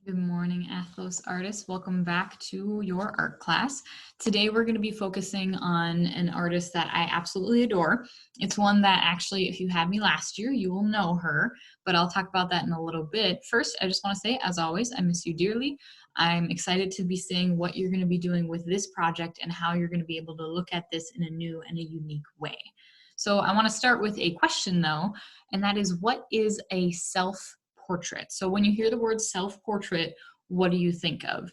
Good morning, Athlos artists. Welcome back to your art class. Today we're going to be focusing on an artist that I absolutely adore. It's one that actually, if you had me last year, you will know her, but I'll talk about that in a little bit. First, I just want to say, as always, I miss you dearly. I'm excited to be seeing what you're going to be doing with this project and how you're going to be able to look at this in a new and a unique way. So I want to start with a question though, and that is, what is a self-portrait? So when you hear the word self-portrait, what do you think of?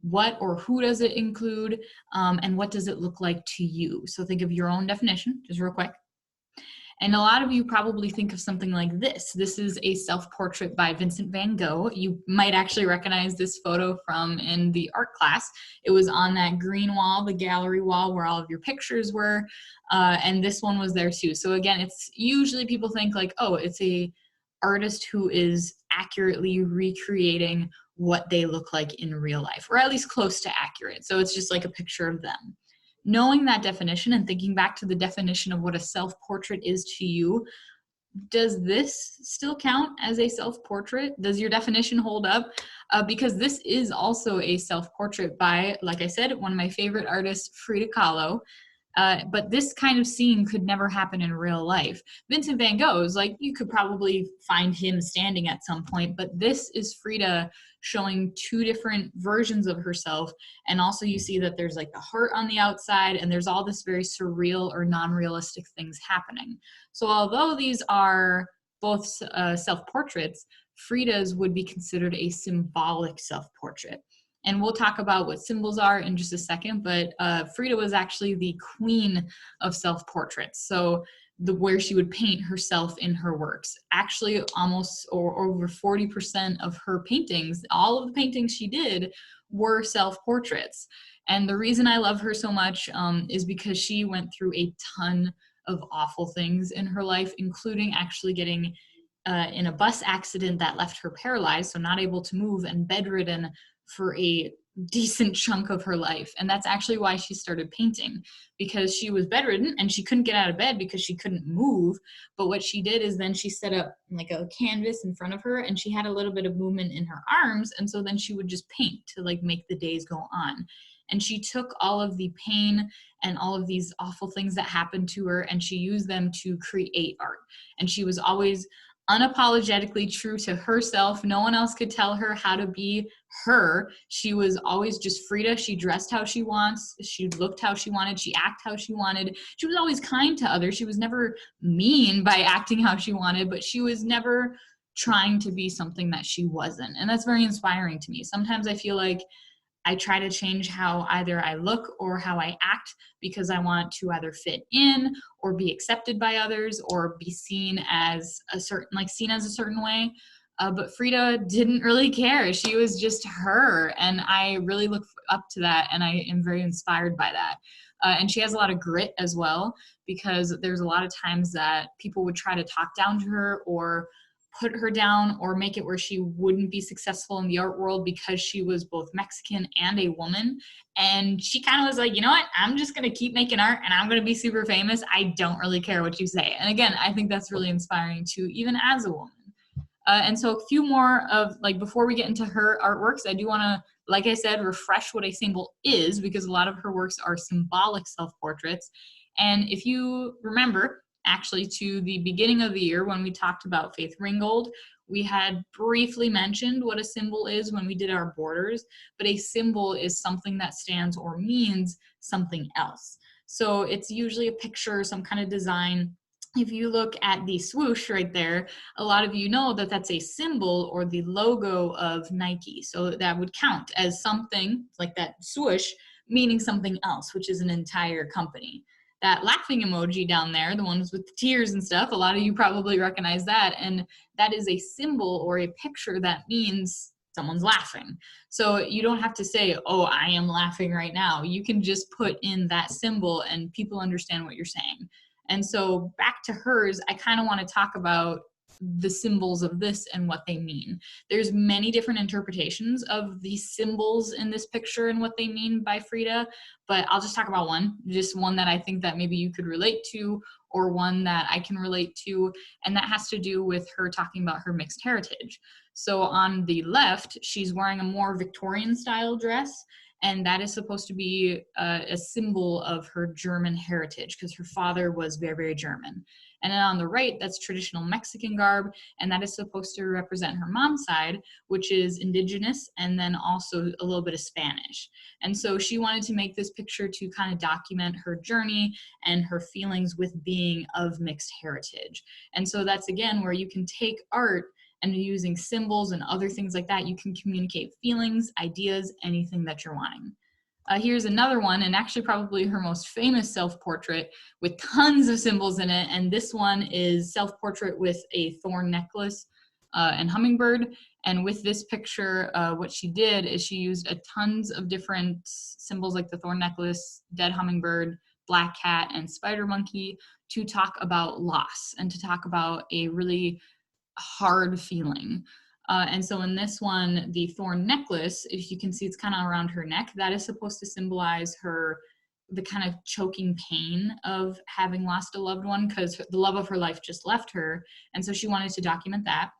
What or who does it include? And what does it look like to you? So think of your own definition, just real quick. And a lot of you probably think of something like this. This is a self-portrait by Vincent van Gogh. You might actually recognize this photo from in the art class. It was on that green wall, the gallery wall where all of your pictures were. And this one was there too. So again, it's usually people think like, oh, it's a artist who is accurately recreating what they look like in real life, or at least close to accurate. So it's just like a picture of them. Knowing that definition and thinking back to the definition of what a self-portrait is to you, does this still count as a self-portrait? Does your definition hold up? Because this is also a self-portrait by, like I said, one of my favorite artists, Frida Kahlo. But this kind of scene could never happen in real life. Vincent van Gogh's, like, you could probably find him standing at some point, but this is Frida showing two different versions of herself. And also you see that there's like the heart on the outside, and there's all this very surreal or non-realistic things happening. So although these are both self-portraits, Frida's would be considered a symbolic self-portrait. And we'll talk about what symbols are in just a second, but Frida was actually the queen of self-portraits. So where she would paint herself in her works. Actually, almost or over 40% of her paintings, all of the paintings she did, were self-portraits. And the reason I love her so much is because she went through a ton of awful things in her life, including actually getting in a bus accident that left her paralyzed, so not able to move, and bedridden for a decent chunk of her life. And that's actually why she started painting, because she was bedridden and she couldn't get out of bed because she couldn't move. But what she did is then she set up like a canvas in front of her, and she had a little bit of movement in her arms, and so then she would just paint to like make the days go on. And she took all of the pain and all of these awful things that happened to her, and she used them to create art. And she was always unapologetically true to herself. No one else could tell her how to be her. She was always just Frida. She dressed how she wants. She looked how she wanted. She acted how she wanted. She was always kind to others. She was never mean by acting how she wanted, but she was never trying to be something that she wasn't. And that's very inspiring to me. Sometimes I feel like I try to change how either I look or how I act because I want to either fit in or be accepted by others or be seen as a certain way. But Frida didn't really care. She was just her. And I really look up to that. And I am very inspired by that. And she has a lot of grit as well, because there's a lot of times that people would try to talk down to her or put her down or make it where she wouldn't be successful in the art world because she was both Mexican and a woman. And she kind of was like, you know what, I'm just going to keep making art and I'm going to be super famous. I don't really care what you say. And again, I think that's really inspiring too, even as a woman. And so a few more of, like, before we get into her artworks, I do want to, like I said, refresh what a symbol is, because a lot of her works are symbolic self-portraits. And if you remember, actually, to the beginning of the year when we talked about Faith Ringgold, we had briefly mentioned what a symbol is when we did our borders, but a symbol is something that stands or means something else. So it's usually a picture, some kind of design. If you look at the swoosh right there, a lot of you know that that's a symbol or the logo of Nike. So that would count as something like that swoosh meaning something else, which is an entire company. That laughing emoji down there, the ones with the tears and stuff, a lot of you probably recognize that. And that is a symbol or a picture that means someone's laughing. So you don't have to say, oh, I am laughing right now. You can just put in that symbol and people understand what you're saying. And so back to hers, I kind of want to talk about the symbols of this and what they mean. There's many different interpretations of the symbols in this picture and what they mean by Frida, but I'll just talk about one, just one that I think that maybe you could relate to, or one that I can relate to, and that has to do with her talking about her mixed heritage. So on the left, she's wearing a more Victorian style dress, and that is supposed to be a symbol of her German heritage because her father was very, very German. And then on the right, that's traditional Mexican garb, and that is supposed to represent her mom's side, which is indigenous, and then also a little bit of Spanish. And so she wanted to make this picture to kind of document her journey and her feelings with being of mixed heritage. And so that's again where you can take art and using symbols and other things like that, you can communicate feelings, ideas, anything that you're wanting. Here's another one, and actually probably her most famous self-portrait with tons of symbols in it. And this one is self-portrait with a thorn necklace and hummingbird. And with this picture, what she did is she used a tons of different symbols like the thorn necklace, dead hummingbird, black cat, and spider monkey to talk about loss and to talk about a really hard feeling. And so in this one, the thorn necklace, if you can see, it's kind of around her neck. That is supposed to symbolize the kind of choking pain of having lost a loved one because the love of her life just left her. And so she wanted to document that.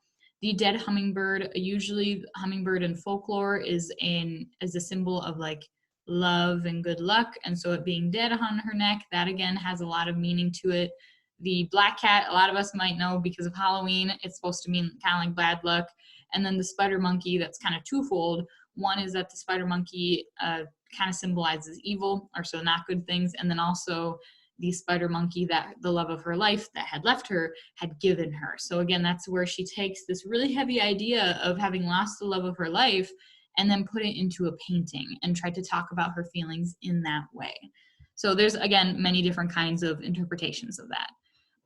The dead hummingbird, usually hummingbird in folklore is a symbol of like love and good luck. And so it being dead on her neck, that again has a lot of meaning to it. The black cat, a lot of us might know because of Halloween, it's supposed to mean kind of like bad luck. And then the spider monkey, that's kind of twofold. One is that the spider monkey kind of symbolizes evil, or so not good things. And then also the spider monkey that the love of her life that had left her had given her. So again, that's where she takes this really heavy idea of having lost the love of her life and then put it into a painting and tried to talk about her feelings in that way. So there's, again, many different kinds of interpretations of that.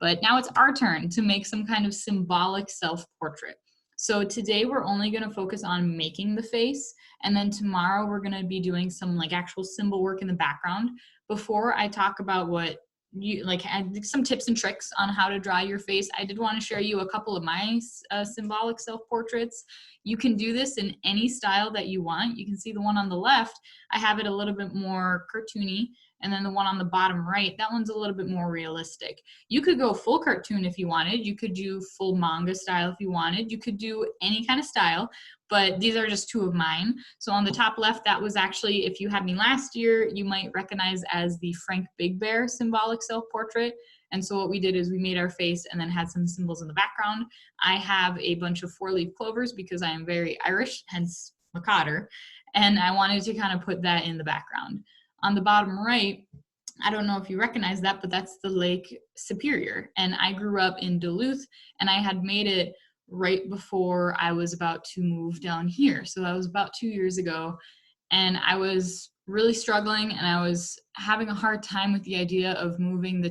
But now it's our turn to make some kind of symbolic self-portrait. So today we're only going to focus on making the face, and then tomorrow we're going to be doing some like actual symbol work in the background. Before I talk about what you like, some tips and tricks on how to draw your face, I did want to share you a couple of my symbolic self-portraits. You can do this in any style that you want. You can see the one on the left, I have it a little bit more cartoony. And then the one on the bottom right, that one's a little bit more realistic. You could go full cartoon if you wanted. You could do full manga style if you wanted. You could do any kind of style, but these are just two of mine. So on the top left, that was actually, if you had me last year, you might recognize as the Frank Big Bear symbolic self-portrait. And so what we did is we made our face and then had some symbols in the background. I have a bunch of 4-leaf clovers because I am very Irish, hence Macader. And I wanted to kind of put that in the background. On the bottom right, I don't know if you recognize that, but that's the Lake Superior. And I grew up in Duluth, and I had made it right before I was about to move down here. So that was about 2 years ago. And I was really struggling, and I was having a hard time with the idea of moving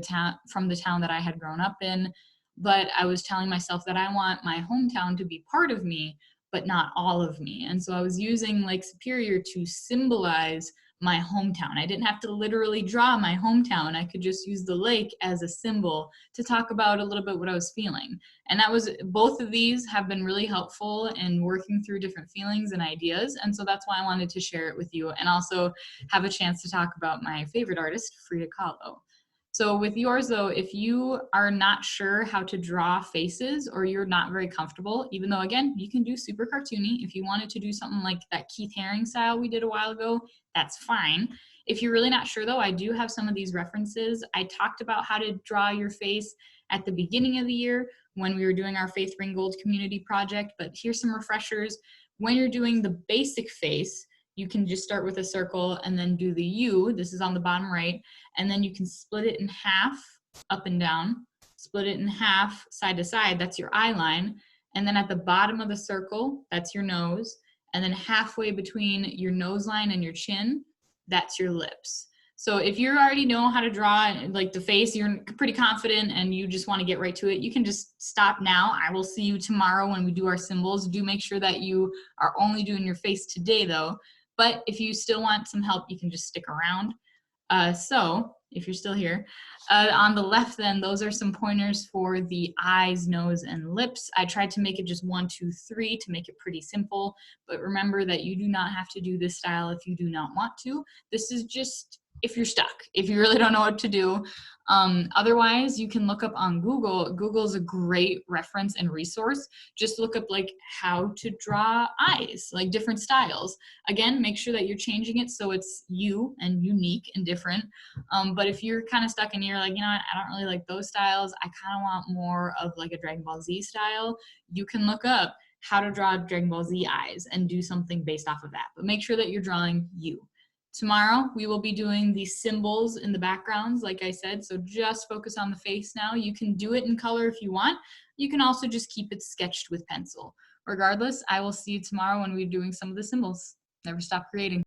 from the town that I had grown up in. But I was telling myself that I want my hometown to be part of me, but not all of me. And so I was using Lake Superior to symbolize my hometown. I didn't have to literally draw my hometown. I could just use the lake as a symbol to talk about a little bit what I was feeling. And both of these have been really helpful in working through different feelings and ideas. And so that's why I wanted to share it with you and also have a chance to talk about my favorite artist, Frida Kahlo. So with yours though, if you are not sure how to draw faces or you're not very comfortable, even though again, you can do super cartoony. If you wanted to do something like that Keith Haring style we did a while ago, that's fine. If you're really not sure though, I do have some of these references. I talked about how to draw your face at the beginning of the year when we were doing our Faith Ringgold community project, but here's some refreshers. When you're doing the basic face, you can just start with a circle and then do the U. This is on the bottom right. And then you can split it in half up and down, split it in half side to side. That's your eye line. And then at the bottom of the circle, that's your nose. And then halfway between your nose line and your chin, that's your lips. So if you already know how to draw like the face, you're pretty confident and you just want to get right to it, you can just stop now. I will see you tomorrow when we do our symbols. Do make sure that you are only doing your face today though. But if you still want some help, you can just stick around. So if you're still here, on the left then, those are some pointers for the eyes, nose, and lips. I tried to make it just 1, 2, 3 to make it pretty simple. But remember that you do not have to do this style if you do not want to. This is just if you're stuck, if you really don't know what to do. Otherwise, you can look up on Google. Google is a great reference and resource. Just look up like how to draw eyes, like different styles. Again, make sure that you're changing it so it's you and unique and different. But if you're kind of stuck and you're like, you know what, I don't really like those styles, I kind of want more of like a Dragon Ball Z style, you can look up how to draw Dragon Ball Z eyes and do something based off of that. But make sure that you're drawing you. Tomorrow, we will be doing the symbols in the backgrounds, like I said, so just focus on the face now. You can do it in color if you want. You can also just keep it sketched with pencil. Regardless, I will see you tomorrow when we're doing some of the symbols. Never stop creating.